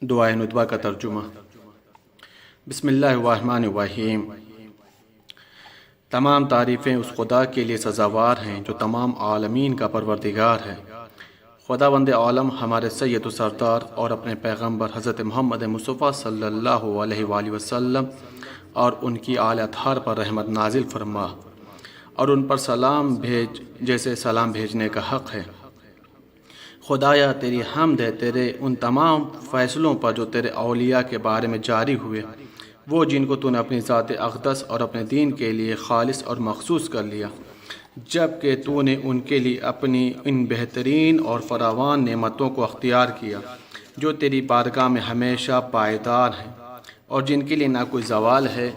دعائے ندبہ کا ترجمہ۔ بسم اللہ الرحمن الرحیم۔ تمام تعریفیں اس خدا کے لیے سزاوار ہیں جو تمام عالمین کا پروردگار ہے۔ خداوند عالم ہمارے سید و سردار اور اپنے پیغمبر حضرت محمد مصطفیٰ صلی اللہ علیہ وآلہ وسلم اور ان کی آل اطہار پر رحمت نازل فرما اور ان پر سلام بھیج جیسے سلام بھیجنے کا حق ہے۔ خدایا تیری حمد ہے تیرے ان تمام فیصلوں پر جو تیرے اولیاء کے بارے میں جاری ہوئے، وہ جن کو تو نے اپنی ذات اقدس اور اپنے دین کے لیے خالص اور مخصوص کر لیا، جب کہ تو نے ان کے لیے اپنی ان بہترین اور فراوان نعمتوں کو اختیار کیا جو تیری بارگاہ میں ہمیشہ پائیدار ہیں اور جن کے لیے نہ کوئی زوال ہے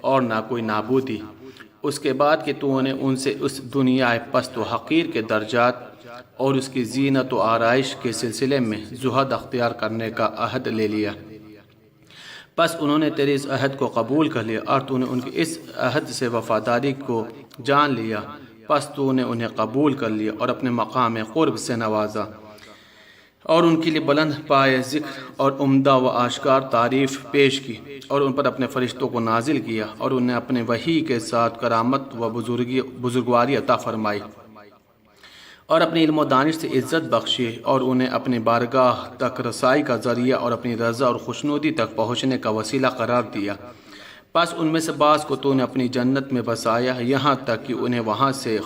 اور نہ کوئی نابودی، اس کے بعد کہ تو نے ان سے اس دنیا پست و حقیر کے درجات اور اس کی زینت و آرائش کے سلسلے میں زہد اختیار کرنے کا عہد لے لیا۔ پس انہوں نے تیرے اس عہد کو قبول کر لیا اور تو نے ان کی اس عہد سے وفاداری کو جان لیا، پس تو نے انہیں قبول کر لیا اور اپنے مقام قرب سے نوازا اور ان کے لیے بلند پائے ذکر اور عمدہ و آشکار تعریف پیش کی اور ان پر اپنے فرشتوں کو نازل کیا اور انہیں اپنے وحی کے ساتھ کرامت و بزرگواری عطا فرمائی اور اپنی علم و دانش سے عزت بخشی اور انہیں اپنی بارگاہ تک رسائی کا ذریعہ اور اپنی رضا اور خوشنودی تک پہنچنے کا وسیلہ قرار دیا۔ پس ان میں سے بعض کو تو نے اپنی جنت میں بسایا یہاں تک کہ انہیں وہاں سے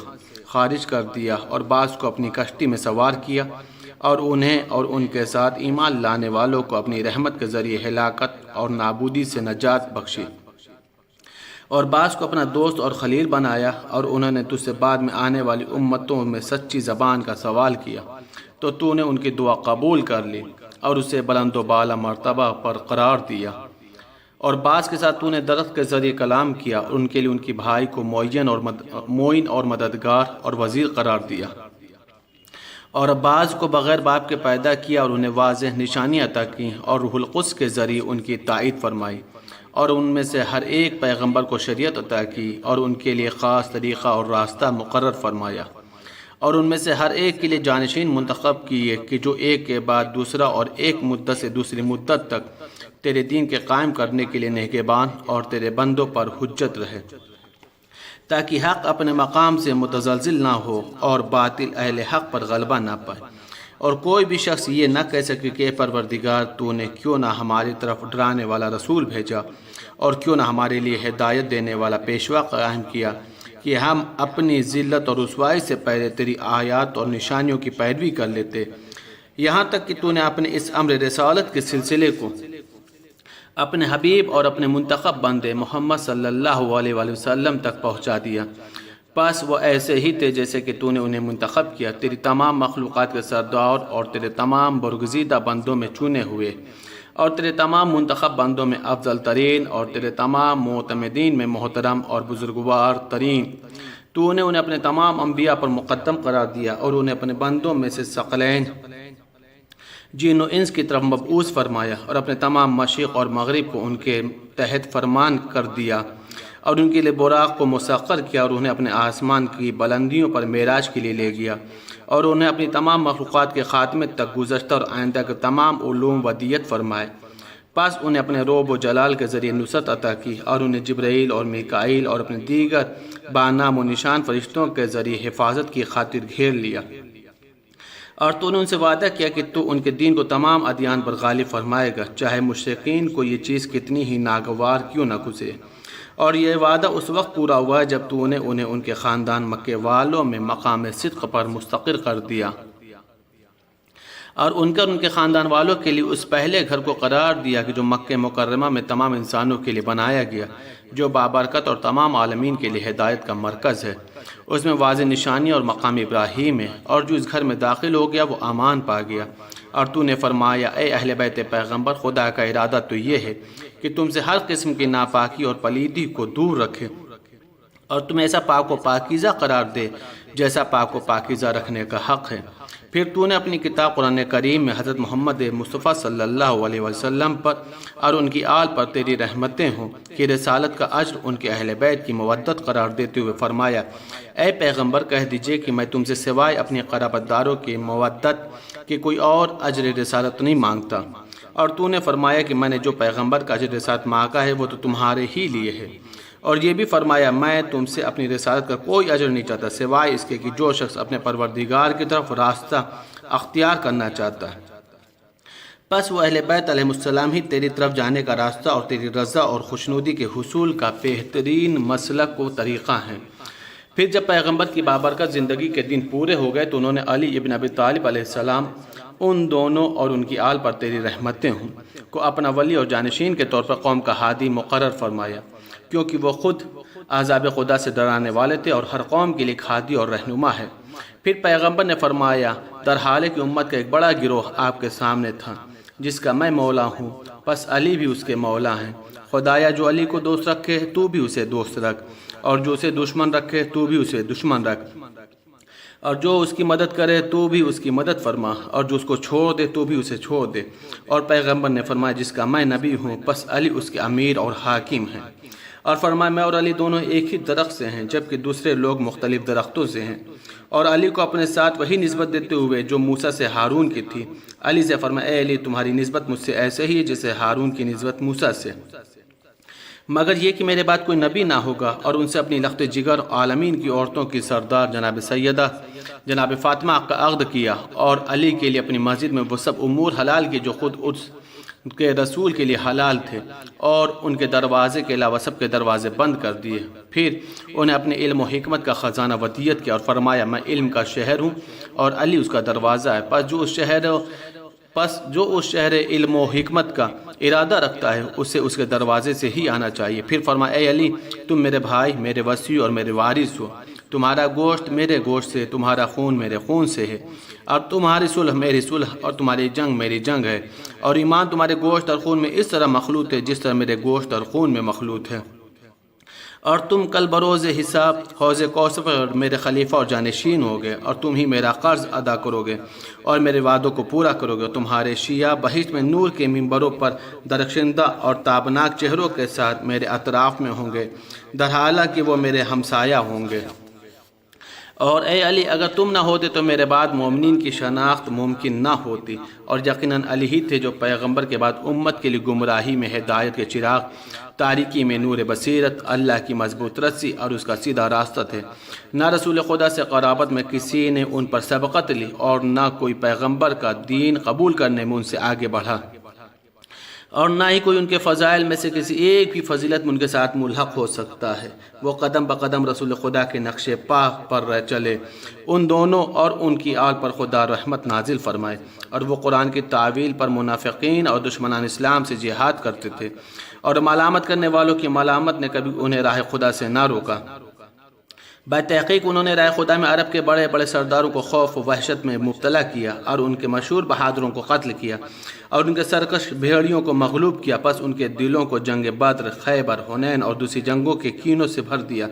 خارج کر دیا، اور بعض کو اپنی کشتی میں سوار کیا اور انہیں اور ان کے ساتھ ایمان لانے والوں کو اپنی رحمت کے ذریعے ہلاکت اور نابودی سے نجات بخشی، اور بعض کو اپنا دوست اور خلیل بنایا، اور انہوں نے تجھ سے بعد میں آنے والی امتوں میں سچی زبان کا سوال کیا تو تو نے ان کی دعا قبول کر لی اور اسے بلند و بالا مرتبہ پر قرار دیا، اور بعض کے ساتھ تو نے درخت کے ذریعے کلام کیا اور ان کے لیے ان کی بھائی کو معین اور مددگار اور وزیر قرار دیا، اور بعض کو بغیر باپ کے پیدا کیا اور انہیں واضح نشانیاں عطا کی اور روح القدس کے ذریعے ان کی تائید فرمائی، اور ان میں سے ہر ایک پیغمبر کو شریعت عطا کی اور ان کے لیے خاص طریقہ اور راستہ مقرر فرمایا، اور ان میں سے ہر ایک کے لیے جانشین منتخب کیے کہ جو ایک کے بعد دوسرا اور ایک مدت سے دوسری مدت تک تیرے دین کے قائم کرنے کے لیے نگہبان اور تیرے بندوں پر حجت رہے، تاکہ حق اپنے مقام سے متزلزل نہ ہو اور باطل اہل حق پر غلبہ نہ پائے، اور کوئی بھی شخص یہ نہ کہہ سکے کہ اے پروردگار تو نے کیوں نہ ہماری طرف ڈرانے والا رسول بھیجا اور کیوں نہ ہمارے لیے ہدایت دینے والا پیشوا قائم کیا کہ ہم اپنی ذلت اور رسوائی سے پہلے تیری آیات اور نشانیوں کی پیروی کر لیتے، یہاں تک کہ تو نے اپنے اس امر رسالت کے سلسلے کو اپنے حبیب اور اپنے منتخب بندے محمد صلی اللہ علیہ وآلہ وسلم تک پہنچا دیا۔ پس وہ ایسے ہی تھے جیسے کہ تو نے انہیں منتخب کیا، تیری تمام مخلوقات کے سردار اور تیرے تمام برگزیدہ بندوں میں چنے ہوئے اور تیرے تمام منتخب بندوں میں افضل ترین اور تیرے تمام معتمدین میں محترم اور بزرگوار ترین۔ تو نے انہیں اپنے تمام انبیاء پر مقدم قرار دیا اور انہیں اپنے بندوں میں سے ثقلین جن و انس کی طرف مبعوث فرمایا اور اپنے تمام مشرق اور مغرب کو ان کے تحت فرمان کر دیا اور ان کے لیے براق کو مسخر کیا اور انہیں اپنے آسمان کی بلندیوں پر معراج کے لیے لے گیا اور انہیں اپنی تمام مخلوقات کے خاتمے تک گزشتہ اور آئندہ کے تمام علوم ودیت فرمائے۔ پس انہیں اپنے روب و جلال کے ذریعے نصرت عطا کی اور انہیں جبرائیل اور میکائیل اور اپنے دیگر بانام و نشان فرشتوں کے ذریعے حفاظت کی خاطر گھیر لیا، اور تو نے ان سے وعدہ کیا کہ تو ان کے دین کو تمام ادیان پر غالب فرمائے گا، چاہے مشرکین کو یہ چیز کتنی ہی ناگوار کیوں نہ گزرے، اور یہ وعدہ اس وقت پورا ہوا جب تو نے انہیں ان کے خاندان مکے والوں میں مقام صدق پر مستقر کر دیا اور ان کے خاندان والوں کے لیے اس پہلے گھر کو قرار دیا کہ جو مکہ مکرمہ میں تمام انسانوں کے لیے بنایا گیا، جو بابرکت اور تمام عالمین کے لیے ہدایت کا مرکز ہے، اس میں واضح نشانی اور مقام ابراہیم ہے، اور جو اس گھر میں داخل ہو گیا وہ امان پا گیا۔ اور تو نے فرمایا اے اہل بیت پیغمبر، خدا کا ارادہ تو یہ ہے کہ تم سے ہر قسم کی ناپاکی اور پلیدی کو دور رکھے اور تمہیں ایسا پاک و پاکیزہ قرار دے جیسا پاک و پاکیزہ رکھنے کا حق ہے۔ پھر تو نے اپنی کتاب قرآن کریم میں حضرت محمد مصطفیٰ صلی اللہ علیہ وسلم پر اور ان کی آل پر تیری رحمتیں ہوں کہ رسالت کا اجر ان کے اہل بیت کی مودت قرار دیتے ہوئے فرمایا اے پیغمبر کہہ دیجئے کہ میں تم سے سوائے اپنی قرابت داروں کی مودت کہ کوئی اور اجر رسالت نہیں مانگتا، اور تو نے فرمایا کہ میں نے جو پیغمبر کا اجر رسالت مانگا ہے وہ تو تمہارے ہی لیے ہے، اور یہ بھی فرمایا میں تم سے اپنی رسالت کا کوئی اجر نہیں چاہتا سوائے اس کے کہ جو شخص اپنے پروردگار کی طرف راستہ اختیار کرنا چاہتا ہے، پس وہ اہل بیت علیہ السلام ہی تیری طرف جانے کا راستہ اور تیری رضا اور خوشنودی کے حصول کا بہترین مسلک و طریقہ ہیں۔ پھر جب پیغمبر کی بابرکت زندگی کے دن پورے ہو گئے تو انہوں نے علی ابن ابی طالب علیہ السلام، ان دونوں اور ان کی آل پر تیری رحمتیں ہوں، کو اپنا ولی اور جانشین کے طور پر قوم کا ہادی مقرر فرمایا، کیونکہ وہ خود عذاب خدا سے ڈرانے والے تھے اور ہر قوم کے لیے ایک ہادی اور رہنما ہے۔ پھر پیغمبر نے فرمایا، در حال کہ امت کا ایک بڑا گروہ آپ کے سامنے تھا جس کا میں مولا ہوں، پس علی بھی اس کے مولا ہیں۔ خدایا جو علی کو دوست رکھے تو بھی اسے دوست رکھ، اور جو اسے دشمن رکھے تو بھی اسے دشمن رکھ، اور جو اس کی مدد کرے تو بھی اس کی مدد فرما، اور جو اس کو چھوڑ دے تو بھی اسے چھوڑ دے۔ اور پیغمبر نے فرمایا جس کا میں نبی ہوں پس علی اس کے امیر اور حاکم ہیں، اور فرمایا میں اور علی دونوں ایک ہی درخت سے ہیں جبکہ دوسرے لوگ مختلف درختوں سے ہیں، اور علی کو اپنے ساتھ وہی نسبت دیتے ہوئے جو موسیٰ سے ہارون کی تھی۔ علی سے فرمایا اے علی تمہاری نسبت مجھ سے ایسے ہی ہے جیسے ہارون کی نسبت موسیٰ سے، مگر یہ کہ میرے بعد کوئی نبی نہ ہوگا۔ اور ان سے اپنی لخت جگر عالمین کی عورتوں کی سردار جناب سیدہ جناب فاطمہ کا عقد کیا، اور علی کے لیے اپنی مسجد میں وہ سب امور حلال کی جو خود اس کے رسول کے لیے حلال تھے، اور ان کے دروازے کے علاوہ سب کے دروازے بند کر دیے۔ پھر انہیں اپنے علم و حکمت کا خزانہ ودیت کیا اور فرمایا میں علم کا شہر ہوں اور علی اس کا دروازہ ہے، پس جو اس شہر علم و حکمت کا ارادہ رکھتا ہے اسے اس کے دروازے سے ہی آنا چاہیے۔ پھر فرمایا اے علی تم میرے بھائی، میرے وصی اور میرے وارث ہو، تمہارا گوشت میرے گوشت سے، تمہارا خون میرے خون سے ہے، اور تمہاری صلح میری صلح اور تمہاری جنگ میری جنگ ہے، اور ایمان تمہارے گوشت اور خون میں اس طرح مخلوط ہے جس طرح میرے گوشت اور خون میں مخلوط ہے، اور تم کل بروز حساب حوض کوثر پر میرے خلیفہ اور جانشین ہوگے، اور تم ہی میرا قرض ادا کرو گے اور میرے وعدوں کو پورا کرو گے، اور تمہارے شیعہ بہشت میں نور کے ممبروں پر درخشندہ اور تابناک چہروں کے ساتھ میرے اطراف میں ہوں گے، درحالہ کہ وہ میرے ہمسایہ ہوں گے۔ اور اے علی اگر تم نہ ہوتے تو میرے بعد مومنین کی شناخت ممکن نہ ہوتی، اور یقیناً علی ہی تھے جو پیغمبر کے بعد امت کے لیے گمراہی میں ہدایت کے چراغ، تاریکی میں نور بصیرت، اللہ کی مضبوط رسی اور اس کا سیدھا راستہ تھے۔ نہ رسول خدا سے قرابت میں کسی نے ان پر سبقت لی، اور نہ کوئی پیغمبر کا دین قبول کرنے میں ان سے آگے بڑھا، اور نہ ہی کوئی ان کے فضائل میں سے کسی ایک بھی فضیلت میں ان کے ساتھ ملحق ہو سکتا ہے۔ وہ قدم بقدم رسول خدا کے نقش پا پر چلے، ان دونوں اور ان کی آل پر خدا رحمت نازل فرمائے، اور وہ قرآن کی تعویل پر منافقین اور دشمنان اسلام سے جہاد کرتے تھے، اور ملامت کرنے والوں کی ملامت نے کبھی انہیں راہ خدا سے نہ روکا۔ بتحقیق انہوں نے راہ خدا میں عرب کے بڑے بڑے سرداروں کو خوف و وحشت میں مبتلا کیا، اور ان کے مشہور بہادروں کو قتل کیا، اور ان کے سرکش بھیڑیوں کو مغلوب کیا، پس ان کے دلوں کو جنگ بدر، خیبر، حنین اور دوسری جنگوں کے کینوں سے بھر دیا،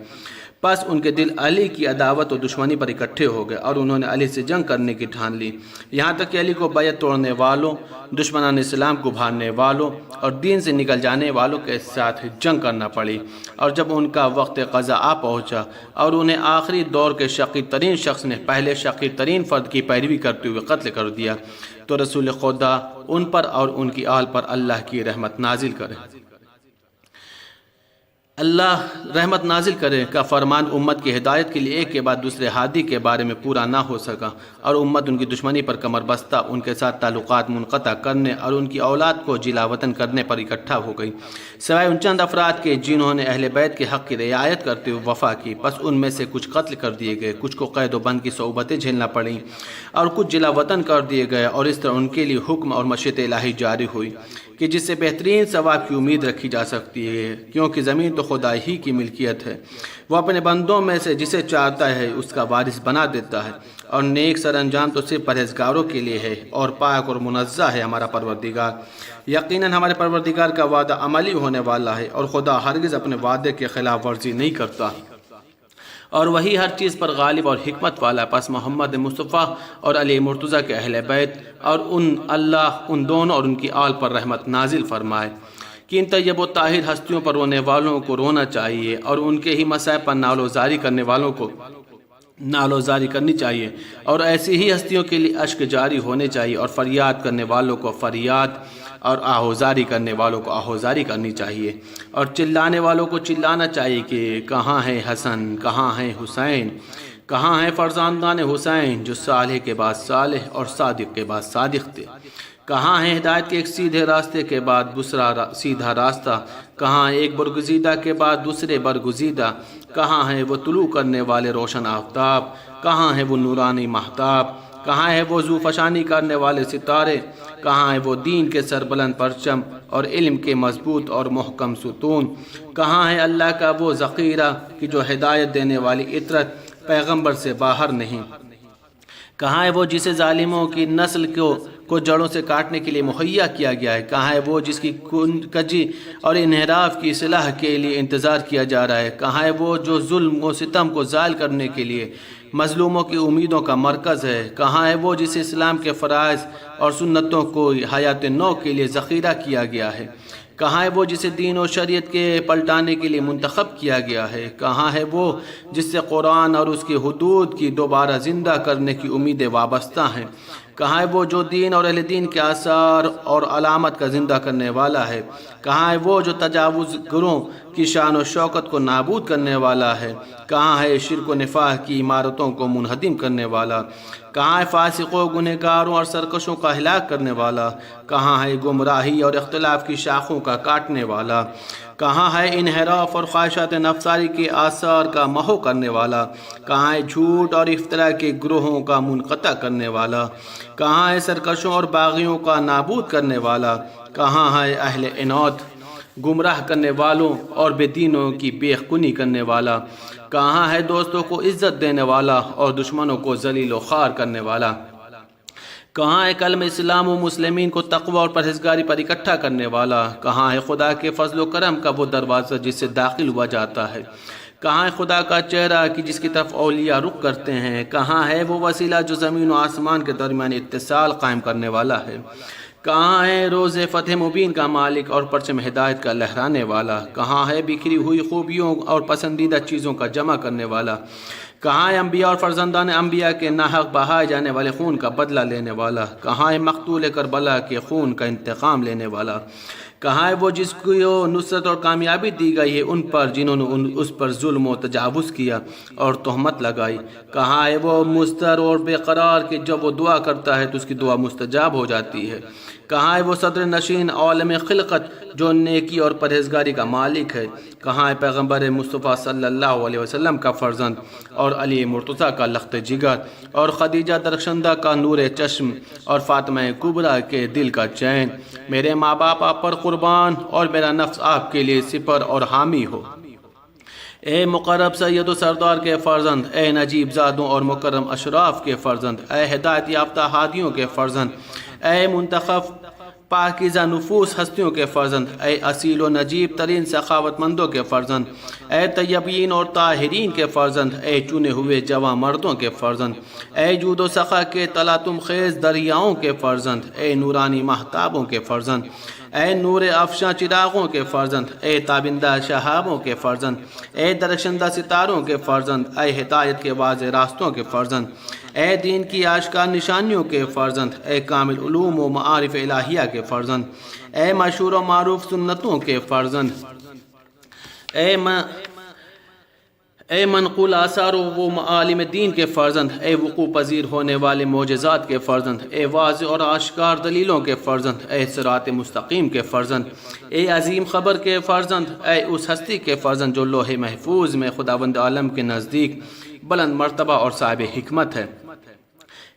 پس ان کے دل علی کی عداوت و دشمنی پر اکٹھے ہو گئے، اور انہوں نے علی سے جنگ کرنے کی ٹھان لی، یہاں تک کہ علی کو بیعت توڑنے والوں، دشمنان اسلام کو بھاننے والوں اور دین سے نکل جانے والوں کے ساتھ جنگ کرنا پڑی۔ اور جب ان کا وقت قضا آ پہنچا اور انہیں آخری دور کے شقی ترین شخص نے پہلے شقی ترین فرد کی پیروی کرتے ہوئے قتل کر دیا، تو رسول خدا ان پر اور ان کی آل پر اللہ کی رحمت نازل کرے۔ اللہ رحمت نازل کرے کا فرمان امت کی ہدایت کے لیے ایک کے بعد دوسرے ہادی کے بارے میں پورا نہ ہو سکا، اور امت ان کی دشمنی پر کمر بستہ، ان کے ساتھ تعلقات منقطع کرنے اور ان کی اولاد کو جلا وطن کرنے پر اکٹھا ہو گئی، سوائے ان چند افراد کے جنہوں نے اہل بیت کے حق کی رعایت کرتے ہوئے وفا کی، پس ان میں سے کچھ قتل کر دیے گئے، کچھ کو قید و بند کی صعوبتیں جھیلنا پڑیں، اور کچھ جلا وطن کر دیے گئے، اور اس طرح ان کے لیے حکم اور مشیت الہی جاری ہوئی کہ جس سے بہترین ثواب کی امید رکھی جا سکتی ہے، کیونکہ زمین تو خدا ہی کی ملکیت ہے، وہ اپنے بندوں میں سے جسے چاہتا ہے اس کا وارث بنا دیتا ہے، اور نیک سر انجام تو صرف پرہیزگاروں کے لیے ہے، اور پاک اور منزہ ہے ہمارا پروردگار۔ یقیناً ہمارے پروردگار کا وعدہ عملی ہونے والا ہے، اور خدا ہرگز اپنے وعدے کے خلاف ورزی نہیں کرتا، اور وہی ہر چیز پر غالب اور حکمت والا۔ پس محمد مصطفیٰ اور علی مرتضیٰ کے اہل بیت اور ان دونوں اور ان کی آل پر رحمت نازل فرمائے کہ ان طیب و طاہر ہستیوں پر رونے والوں کو رونا چاہیے، اور ان کے ہی مصائب پر نالوزاری کرنے والوں کو نالوزاری کرنی چاہیے، اور ایسی ہی ہستیوں کے لیے اشک جاری ہونے چاہیے، اور فریاد کرنے والوں کو فریاد اور آہوزاری کرنے والوں کو آہوزاری کرنی چاہیے، اور چلانے والوں کو چلانا چاہیے کہ کہاں ہے حسن، کہاں ہے حسین، کہاں ہے فرزندان حسین جو صالح کے بعد صالح اور صادق کے بعد صادق تھے، کہاں ہے ہدایت کے ایک سیدھے راستے کے بعد دوسرا سیدھا راستہ، کہاں ہے ایک برگزیدہ کے بعد دوسرے برگزیدہ، کہاں ہے وہ طلوع کرنے والے روشن آفتاب، کہاں ہے وہ نورانی مہتاب، کہاں ہے وہ ذوفشانی کرنے والے ستارے، کہاں ہے وہ دین کے سربلند پرچم اور علم کے مضبوط اور محکم ستون، کہاں ہے اللہ کا وہ ذخیرہ کہ جو ہدایت دینے والی عطرت پیغمبر سے باہر نہیں، کہاں ہے وہ جسے ظالموں کی نسل کو جڑوں سے کاٹنے کے لیے مہیا کیا گیا ہے، کہاں ہے وہ جس کی کجی اور انحراف کی اصلاح کے لیے انتظار کیا جا رہا ہے، کہاں ہے وہ جو ظلم و ستم کو زائل کرنے کے لیے مظلوموں کی امیدوں کا مرکز ہے، کہاں ہے وہ جسے اسلام کے فرائض اور سنتوں کو حیات نو کے لیے ذخیرہ کیا گیا ہے، کہاں ہے وہ جسے دین و شریعت کے پلٹانے کے لیے منتخب کیا گیا ہے، کہاں ہے وہ جس سے قرآن اور اس کی حدود کی دوبارہ زندہ کرنے کی امیدیں وابستہ ہیں، کہاں ہے وہ جو دین اور اہل دین کے آثار اور علامت کا زندہ کرنے والا ہے، کہاں ہے وہ جو تجاوز گروں کی شان و شوکت کو نابود کرنے والا ہے، کہاں ہے شرک و نفاق کی عمارتوں کو منہدم کرنے والا، کہاں ہے فاسقوں، گنہگاروں اور سرکشوں کا ہلاک کرنے والا، کہاں ہے گمراہی اور اختلاف کی شاخوں کا کاٹنے والا، کہاں ہے انحراف اور خواہشات نفسانی کے آثار کا محو کرنے والا، کہاں ہے جھوٹ اور افتراء کے گروہوں کا منقطع کرنے والا، کہاں ہے سرکشوں اور باغیوں کا نابود کرنے والا، کہاں ہے اہل عناد، گمراہ کرنے والوں اور بے دینوں کی بے خونی کرنے والا، کہاں ہے دوستوں کو عزت دینے والا اور دشمنوں کو ذلیل و خوار کرنے والا، کہاں ہے کلمہ اسلام و مسلمین کو تقوی اور پرہیزگاری پر اکٹھا کرنے والا، کہاں ہے خدا کے فضل و کرم کا وہ دروازہ جس سے داخل ہوا جاتا ہے، کہاں ہے خدا کا چہرہ کہ جس کی طرف اولیاء رخ کرتے ہیں، کہاں ہے وہ وسیلہ جو زمین و آسمان کے درمیان اتصال قائم کرنے والا ہے، کہاں ہے روز فتح مبین کا مالک اور پرچم ہدایت کا لہرانے والا، کہاں ہے بکھری ہوئی خوبیوں اور پسندیدہ چیزوں کا جمع کرنے والا، کہاں ہے انبیاء اور فرزندان انبیاء کے ناحق بہائے جانے والے خون کا بدلہ لینے والا، کہاں ہے مقتول کربلا کے خون کا انتقام لینے والا، کہاں ہے وہ جس کو نصرت اور کامیابی دی گئی ہے ان پر جنہوں نے اس پر ظلم و تجاوز کیا اور تہمت لگائی، کہاں ہے وہ مضطر اور بے قرار کہ جب وہ دعا کرتا ہے تو اس کی دعا مستجاب ہو جاتی ہے، کہاں ہے وہ صدر نشین عالم خلقت جو نیکی اور پرہیزگاری کا مالک ہے، کہاں ہے پیغمبر مصطفیٰ صلی اللہ علیہ وسلم کا فرزند اور علی مرتضیٰ کا لخت جگر اور خدیجہ درخشندہ کا نور چشم اور فاطمہ کبریٰ کے دل کا چین، میرے ماں باپ آپ پر قربان اور میرا نفس آپ کے لیے سپر اور حامی ہو، اے مقرب سید و سردار کے فرزند، اے نجیب زادوں اور مکرم اشراف کے فرزند، اے ہدایت یافتہ ہادیوں کے فرزند، اے منتخب پاکیزہ نفوس ہستیوں کے فرزند، اے اصیل و نجیب ترین سخاوت مندوں کے فرزند، اے طیبین اور طاہرین کے فرزند، اے چنے ہوئے جواں مردوں کے فرزند، اے جود و سخا کے تلاطم خیز دریاؤں کے فرزند، اے نورانی مہتابوں کے فرزند، اے نور افشاں چراغوں کے فرزند، اے تابندہ شہابوں کے فرزند، اے درخشندہ ستاروں کے فرزند، اے ہدایت کے واضح راستوں کے فرزند، اے دین کی آشکار نشانیوں کے فرزند، اے کامل علوم و معارف الہیہ کے فرزند، اے مشہور و معروف سنتوں کے فرزند، اے منقول آثار و معالم دین کے فرزند، اے وقوع پذیر ہونے والے معجزات کے فرزند، اے واضح اور آشکار دلیلوں کے فرزند، اے صراط مستقیم کے فرزند، اے عظیم خبر کے فرزند، اے اس ہستی کے فرزند جو لوح محفوظ میں خداوند عالم کے نزدیک بلند مرتبہ اور صاحب حکمت ہے،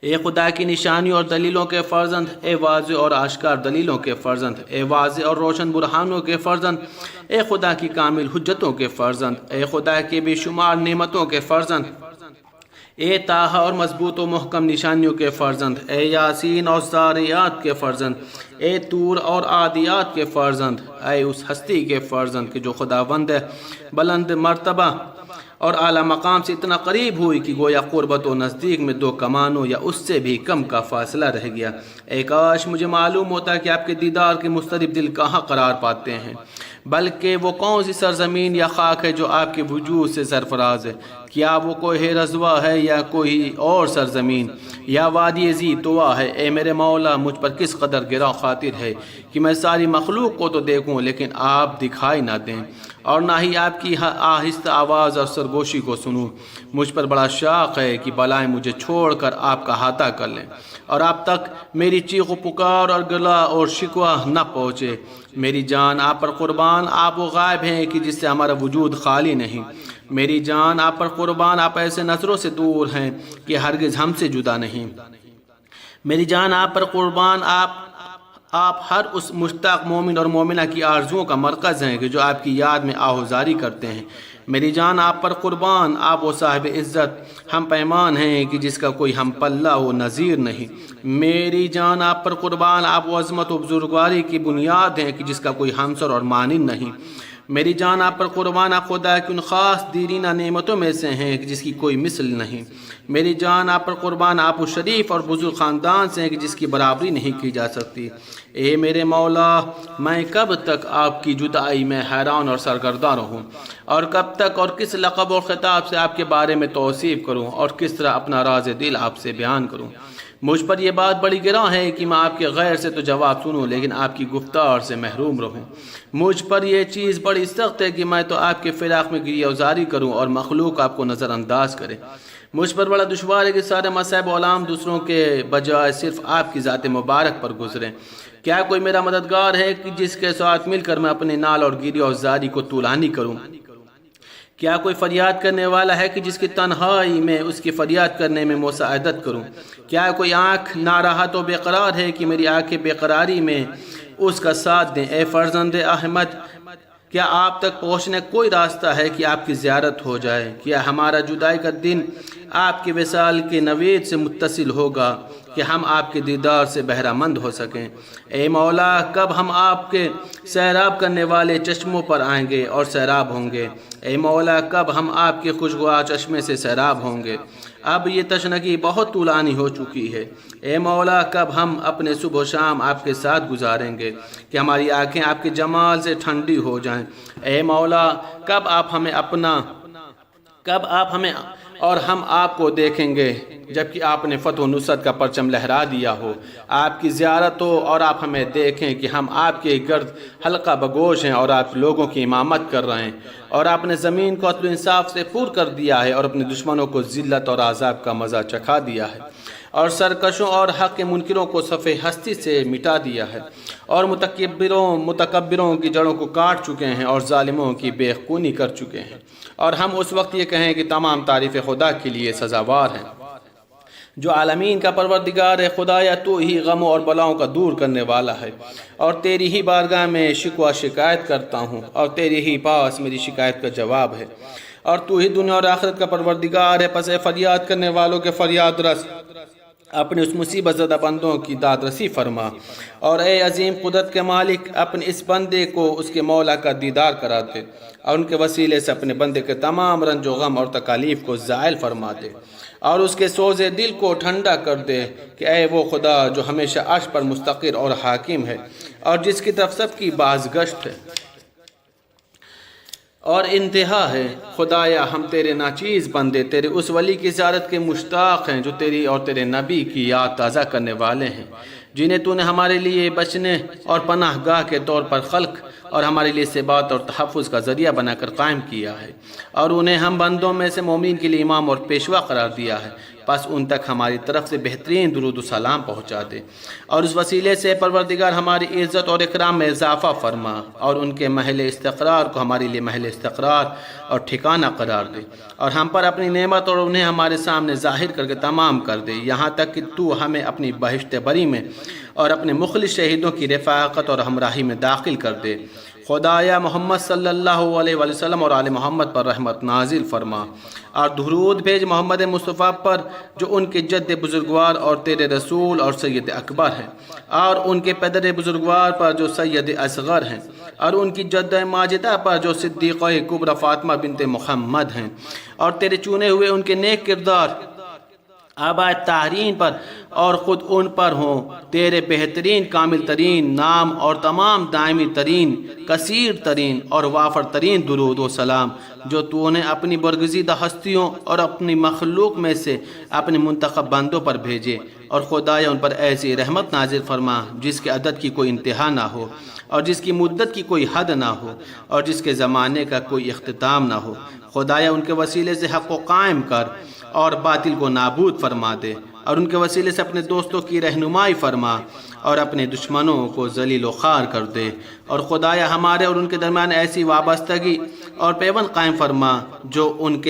اے خدا کی نشانیوں اور دلیلوں کے فرزند، اے واضح اور آشکار دلیلوں کے فرزند، اے واضح اور روشن برہانوں کے فرزند، اے خدا کی کامل حجتوں کے فرزند، اے خدا کی بے شمار نعمتوں کے فرزند، اے تاہا اور مضبوط و محکم نشانیوں کے فرزند، اے یاسین اور زاریات کے فرزند، اے طور اور عادیات کے فرزند، اے اس ہستی کے فرزند کہ جو خداوند بلند مرتبہ اور اعلیٰ مقام سے اتنا قریب ہوئی کہ گویا قربت و نزدیک میں 2 کمانوں یا اس سے بھی کم کا فاصلہ رہ گیا، اے کاش مجھے معلوم ہوتا کہ آپ کے دیدار کے مضطرب دل کہاں قرار پاتے ہیں، بلکہ وہ کون سی سرزمین یا خاک ہے جو آپ کے وجود سے سرفراز ہے، کیا وہ کوہ رضوا ہے یا کوئی اور سرزمین یا وادی ذی طویٰ ہے؟ اے میرے مولا مجھ پر کس قدر گرا خاطر ہے کہ میں ساری مخلوق کو تو دیکھوں لیکن آپ دکھائی نہ دیں، اور نہ ہی آپ کی آہستہ آواز اور سرگوشی کو سنوں۔ مجھ پر بڑا شاق ہے کہ بلائیں مجھے چھوڑ کر آپ کا احاطہ کر لیں اور آپ تک میری چیخ و پکار اور گلا اور شکوہ نہ پہنچے۔ میری جان آپ پر قربان، آپ وہ غائب ہیں کہ جس سے ہمارا وجود خالی نہیں۔ میری جان آپ پر قربان، آپ ایسے نظروں سے دور ہیں کہ ہرگز ہم سے جدا نہیں۔ میری جان آپ پر قربان، آپ ہر اس مشتاق مومن اور مومنہ کی آرزوؤں کا مرکز ہیں کہ جو آپ کی یاد میں آہوزاری کرتے ہیں۔ میری جان آپ پر قربان، آپ وہ صاحب عزت ہم پیمان ہیں کہ جس کا کوئی ہم پلہ و نظیر نہیں۔ میری جان آپ پر قربان، آپ وہ عظمت و بزرگواری کی بنیاد ہیں کہ جس کا کوئی ہمسر اور مانند نہیں۔ میری جان آپ پر قربان، آپ خدا کی ان خاص دیرینہ نعمتوں میں سے ہیں کہ جس کی کوئی مثل نہیں۔ میری جان آپ پر قربان، آپ وہ شریف اور بزرگ خاندان سے ہیں کہ جس کی برابری نہیں کی جا سکتی۔ اے میرے مولا، میں کب تک آپ کی جدائی میں حیران اور سرگرداں رہوں، اور کب تک اور کس لقب اور خطاب سے آپ کے بارے میں توصیف کروں، اور کس طرح اپنا راز دل آپ سے بیان کروں۔ مجھ پر یہ بات بڑی گراں ہے کہ میں آپ کے غیر سے تو جواب سنوں لیکن آپ کی گفتار سے محروم رہوں۔ مجھ پر یہ چیز بڑی سخت ہے کہ میں تو آپ کے فراق میں گریہ وزاری کروں اور مخلوق آپ کو نظر انداز کرے۔ مجھ پر بڑا دشوار ہے کہ سارے مصائب و علام دوسروں کے بجائے صرف آپ کی ذات مبارک پر گزریں۔ کیا کوئی میرا مددگار ہے کہ جس کے ساتھ مل کر میں اپنے نال اور گریہ وزاری کو طولانی کروں؟ کیا کوئی فریاد کرنے والا ہے کہ جس کی تنہائی میں اس کی فریاد کرنے میں مساعدت کروں؟ کیا کوئی آنکھ ناراحت و بے قرار ہے کہ میری آنکھیں بے قراری میں اس کا ساتھ دیں؟ اے فرزند احمد، کیا آپ تک پہنچنے کوئی راستہ ہے کہ آپ کی زیارت ہو جائے؟ کیا ہمارا جدائی کا دن آپ کے وصال کے نوید سے متصل ہوگا کہ ہم آپ کے دیدار سے بہرہ مند ہو سکیں؟ اے مولا، کب ہم آپ کے سیراب کرنے والے چشموں پر آئیں گے اور سیراب ہوں گے؟ اے مولا، کب ہم آپ کے خوشگوار چشمے سے سیراب ہوں گے؟ اب یہ تشنگی بہت طولانی ہو چکی ہے۔ اے مولا، کب ہم اپنے صبح و شام آپ کے ساتھ گزاریں گے کہ ہماری آنکھیں آپ کے جمال سے ٹھنڈی ہو جائیں؟ اے مولا، کب آپ ہمیں اور ہم آپ کو دیکھیں گے جبکہ آپ نے فتح و نصرت کا پرچم لہرا دیا ہو؟ آپ کی زیارت ہو اور آپ ہمیں دیکھیں کہ ہم آپ کے گرد حلقہ بگوش ہیں اور آپ لوگوں کی امامت کر رہے ہیں، اور آپ نے زمین کو عدل و انصاف سے پور کر دیا ہے اور اپنے دشمنوں کو ذلت اور عذاب کا مزہ چکھا دیا ہے، اور سرکشوں اور حق کے منکروں کو صفِ ہستی سے مٹا دیا ہے، اور متکبروں کی جڑوں کو کاٹ چکے ہیں اور ظالموں کی بے خونی کر چکے ہیں، اور ہم اس وقت یہ کہیں کہ تمام تعریف خدا کے لیے سزاوار ہیں جو عالمین کا پروردگار ہے۔ خدایا، تو ہی غموں اور بلاؤں کا دور کرنے والا ہے، اور تیری ہی بارگاہ میں شکوہ شکایت کرتا ہوں، اور تیری ہی پاس میری شکایت کا جواب ہے، اور تو ہی دنیا اور آخرت کا پروردگار ہے۔ پس اے فریاد کرنے والوں کے فریاد رس، اپنے اس مصیبت زدہ بندوں کی داد رسی فرما، اور اے عظیم قدرت کے مالک، اپنے اس بندے کو اس کے مولا کا دیدار کرا دے، اور ان کے وسیلے سے اپنے بندے کے تمام رنج و غم اور تکالیف کو زائل فرما دے، اور اس کے سوز دل کو ٹھنڈا کر دے کہ اے وہ خدا جو ہمیشہ عرش پر مستقر اور حاکم ہے، اور جس کی طرف سب کی بازگشت ہے اور انتہا ہے۔ خدایا، ہم تیرے ناچیز بندے تیرے اس ولی کی زیارت کے مشتاق ہیں جو تیری اور تیرے نبی کی یاد تازہ کرنے والے ہیں، جنہیں تو نے ہمارے لیے بچنے اور پناہ گاہ کے طور پر خلق اور ہمارے لیے ثبات اور تحفظ کا ذریعہ بنا کر قائم کیا ہے، اور انہیں ہم بندوں میں سے مومین کے لیے امام اور پیشوا قرار دیا ہے۔ پس ان تک ہماری طرف سے بہترین درود و سلام پہنچا دے، اور اس وسیلے سے پروردگار ہماری عزت اور اکرام میں اضافہ فرما، اور ان کے محل استقرار کو ہمارے لیے محل استقرار اور ٹھکانہ قرار دے، اور ہم پر اپنی نعمت اور انہیں ہمارے سامنے ظاہر کر کے تمام کر دے، یہاں تک کہ تو ہمیں اپنی بہشت بری میں اور اپنے مخلص شہیدوں کی رفاقت اور ہمراہی میں داخل کر دے۔ خدایا، محمد صلی اللہ علیہ وآلہ وسلم اور آل محمد پر رحمت نازل فرما، اور درود بھیج محمد مصطفیٰ پر جو ان کے جد بزرگوار اور تیرے رسول اور سید اکبر ہیں، اور ان کے پدر بزرگوار پر جو سید اصغر ہیں، اور ان کی جد ماجدہ پر جو صدیقہ کبری فاطمہ بنت محمد ہیں، اور تیرے چنے ہوئے ان کے نیک کردار آبائے طاہرین پر اور خود ان پر ہوں تیرے بہترین کامل ترین نام اور تمام دائمی ترین کثیر ترین اور وافر ترین درود و سلام جو تو نے اپنی برگزیدہ ہستیوں اور اپنی مخلوق میں سے اپنے منتخب بندوں پر بھیجے، اور خدایا ان پر ایسی رحمت نازل فرما جس کے عدد کی کوئی انتہا نہ ہو اور جس کی مدت کی کوئی حد نہ ہو اور جس کے زمانے کا کوئی اختتام نہ ہو۔ خدایا ان کے وسیلے سے حق کو قائم کر اور باطل کو نابود فرما دے، اور ان کے وسیلے سے اپنے دوستوں کی رہنمائی فرما اور اپنے دشمنوں کو ذلیل و خوار کر دے، اور خدایا ہمارے اور ان کے درمیان ایسی وابستگی اور پیوند قائم فرما جو ان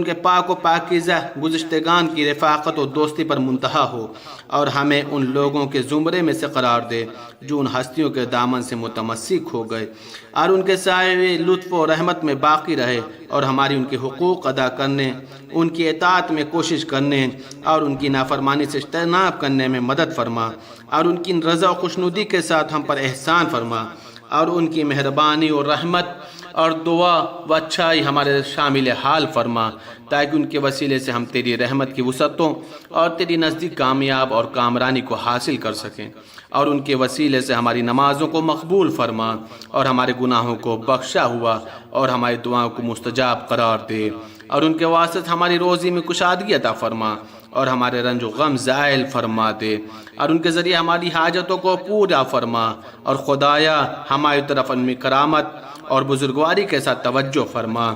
کے پاک و پاکیزہ گزشتگان کی رفاقت و دوستی پر منتہا ہو، اور ہمیں ان لوگوں کے زمرے میں سے قرار دے جو ان ہستیوں کے دامن سے متمسک ہو گئے، اور ان کے سائے لطف و رحمت میں باقی رہے، اور ہماری ان کے حقوق ادا کرنے، ان کی اطاعت میں کوشش کرنے اور ان کی نافرمانی سے اجتناب کرنے میں مدد فرما، اور ان کی رضا و خوشنودی کے ساتھ ہم پر احسان فرما، اور ان کی مہربانی اور رحمت اور دعا و اچھائی ہمارے شامل حال فرما، تاکہ ان کے وسیلے سے ہم تیری رحمت کی وسعتوں اور تیری نزدیک کامیاب اور کامرانی کو حاصل کر سکیں، اور ان کے وسیلے سے ہماری نمازوں کو مقبول فرما اور ہمارے گناہوں کو بخشا ہوا اور ہماری دعاؤں کو مستجاب قرار دے، اور ان کے واسطے ہماری روزی میں کشادگی عطا فرما اور ہمارے رنج و غم زائل فرما دے، اور ان کے ذریعے ہماری حاجتوں کو پورا فرما، اور خدایا ہماری طرف ان میں کرامت اور بزرگواری کے ساتھ توجہ فرما،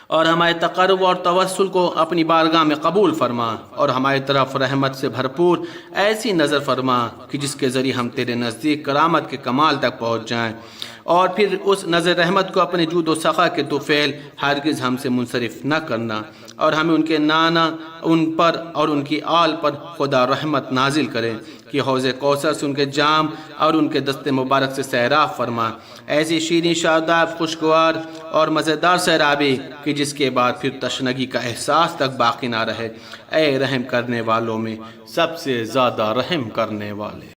اور ہمارے تقرب اور توسل کو اپنی بارگاہ میں قبول فرما، اور ہماری طرف رحمت سے بھرپور ایسی نظر فرما کہ جس کے ذریعے ہم تیرے نزدیک کرامت کے کمال تک پہنچ جائیں، اور پھر اس نظر رحمت کو اپنے جود و سخا کے طفیل ہرگز ہم سے منصرف نہ کرنا، اور ہمیں ان کے نانا ان پر اور ان کی آل پر خدا رحمت نازل کرے کہ حوض کوثر سے ان کے جام اور ان کے دست مبارک سے سیراب فرما، ایسی شیریں شاداب خوشگوار اور مزیدار سیرابی کہ جس کے بعد پھر تشنگی کا احساس تک باقی نہ رہے۔ اے رحم کرنے والوں میں سب سے زیادہ رحم کرنے والے۔